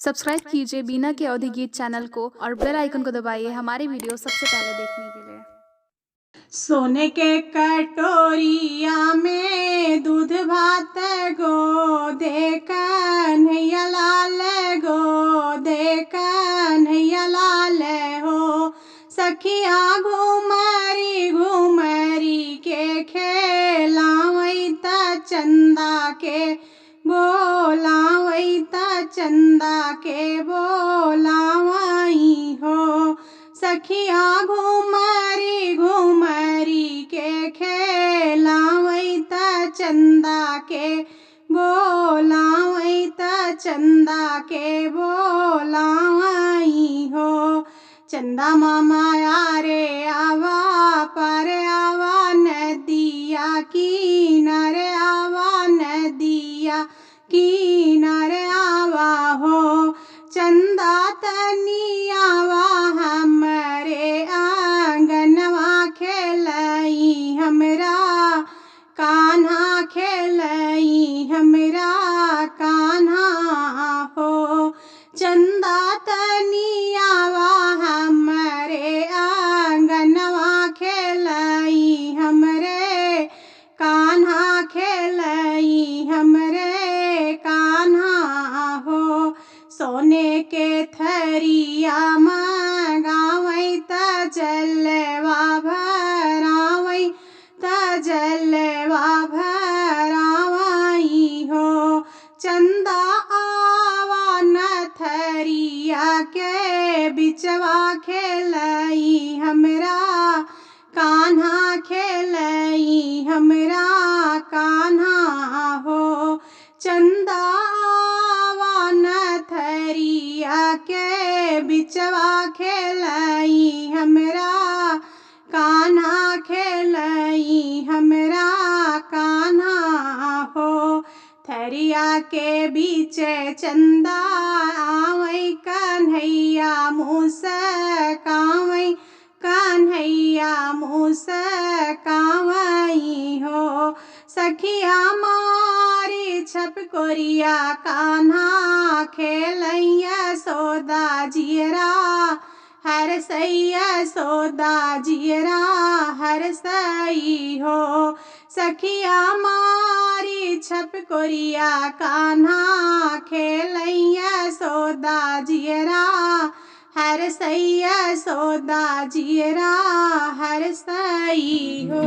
Subscribe कीजिए बीना के अवधि गीत चैनल को और बेल आइकन को दबाइए हमारी वीडियो सबसे पहले देखने के लिए। सोने के कटोरिया में दूध भात गो दे कन्हैया लाल गो दे कन्हैया लाल हो। सखिया घुमरी घुमरी के खेलावई त चंदा के बोलावई त चंदा के बोलावई हो। सखिया घुमरी घुमरी के खेलावई त चंदा के बोलावई त चंदा के बोलावई हो। चंदा मामा यारे आवा पर आवा नदिया किनारे आवा नदिया किनारे आवा हो। चंदा तनी आवा हमरे आंगनवा खेलई हमरा कान्हा खेलई हमरा कान्हा हो। चंदा तनी आवा हमरे आंगनवा खेलई हमरे कान्हा खेलई हमरे कान्हा हो। सोने के थरिया मंगावई त जलवा भरावई त जलवा भरावई हो। चंदा आवा न थरिया के बिचवा खेलई हमरा कान्हा खेलई हमरा कान्हा हो। चंदा आवा न थरिया के बिचवा खेलई हमरा कान्हा खेलई हमरा कान्हा हो। थरिया के बीच चंदा आवई कन्हैया मुस्कावई कन्हैया मुस्कावई हो। सखिया मारी छपकोरिया कान्हा खेलैया सोदा जियरा हर सैया सोदा जियरा हर सई हो। सखिया मारी छपकोरिया कान्हा खेलैया सोदा जियरा हर सैया सोदा जियरा हर सई हो।